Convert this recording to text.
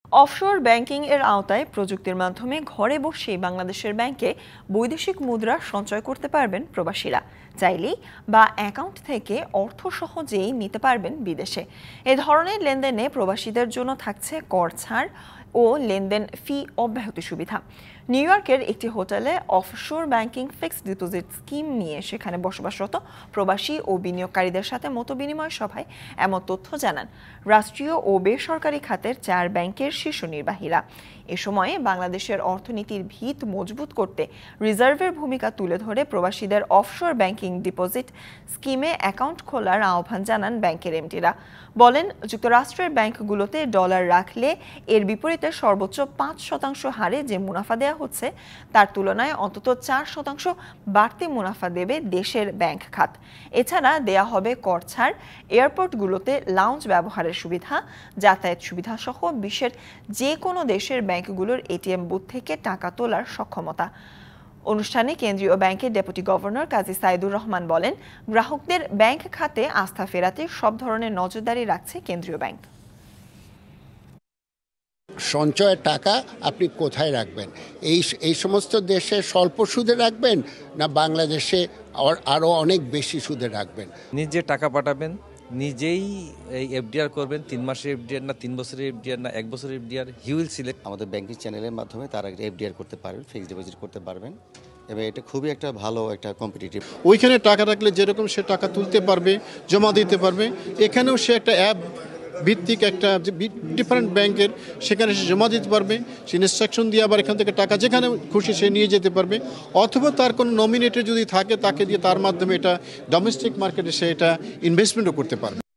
Offshore banking এর আওতায় প্রযুক্তির মাধ্যমে ঘরে বসেই বাংলাদেশের ব্যাংকে বৈদেশিক মুদ্রা সঞ্চয় করতে পারবেন প্রবাসীরা। চাইলেই বা অ্যাকাউন্ট থেকে অর্থ সহজেই নিতে পারবেন বিদেশে। এ ধরনের লেনদেনে প্রবাসীদের জন্য থাকছে কর ছাড় ও লেনদেন ফি অব্যাহতি সুবিধা। নিউ ইয়র্কের একটি হোটেলে offshore banking fixed deposit scheme নিয়ে সেখানে বসবাসরত প্রবাসী ও বিনিয়োগকারীদের সাথে মতবিনিময় সভায় এমন তথ্য জানান রাষ্ট্রীয় ও বেসরকারি খাতের 4 ব্যাংকের শীর্ষ নির্বাহীরা। এ সময়ে বাংলাদেশের অর্থনীতির ভিত মজবুত করতে রিজার্ভের ভূমিকা তুলে ধরে প্রবাসীদের অফশোর ব্যাংকিং ডিপোজিট স্কিমে অ্যাকাউন্ট খোলার আহ্বান জানান ব্যাংকের এমডিরা। বলেন, যুক্তরাষ্ট্রের ব্যাংকগুলোতে ডলার রাখলে এর বিপরীতে সর্বোচ্চ 5% হারে যে মুনাফা দেওয়া হচ্ছে তার তুলনায় অন্তত 4% বাড়তি মুনাফা দেবে দেশের ব্যাংক খাত। এছাড়া দেয়া হবে কর ছাড়, এয়ারপোর্টগুলোতে লাউঞ্জ ব্যবহারের সুবিধা, যাতায়াত সুবিধা সহ বিশ্বের যে কোনো দেশের ব্যাংকগুলোর এটিএম বুথ থেকে টাকা তোলার সক্ষমতা। অনুষ্ঠানে কেন্দ্রীয় ব্যাংকের ডেপুটি গভর্নর কাজী সাইদুর রহমান বলেন, গ্রাহকদের ব্যাংক খাতে আস্থা ফেরাতে সব ধরনের নজরদারি রাখছে কেন্দ্রীয় ব্যাংক। সঞ্চয়ের টাকা আপনি কোথায় রাখবেন? এই সমস্ত দেশে স্বল্প সুদে রাখবেন, না বাংলাদেশে আরও অনেক বেশি সুদে রাখবেন? নিজে টাকা পাঠাবেন, নিজেই এই এফডিআর করবেন। 3 মাসের এফডিআর না 3 বছরের এফডিআর না 1 বছরের এফডিআর, হি উইল সিলেক্ট। আমাদের ব্যাংকিং চ্যানেলের মাধ্যমে তারা এফডিআর করতে পারবেন, ফিক্সড ডিপোজিট করতে পারবেন, এবং এটা খুবই একটা ভালো একটা কম্পিটিটিভ। ওইখানে টাকা রাখলে যেরকম সে টাকা তুলতে পারবে, জমা দিতে পারবে, এখানেও সে একটা অ্যাপ ভিত্তিক একটা ডিফারেন্ট ব্যাংকের সেখানে সে জমা দিতে পারবে, সে ইনস্ট্রাকশন দিয়ে আবার এখান থেকে টাকা যেখানে খুশি সে নিয়ে যেতে পারবে, অথবা তার কোনো নমিনেটর যদি থাকে তাকে দিয়ে তার মাধ্যমে এটা ডোমেস্টিক মার্কেটে সে এটা ইনভেস্টমেন্টও করতে পারবে।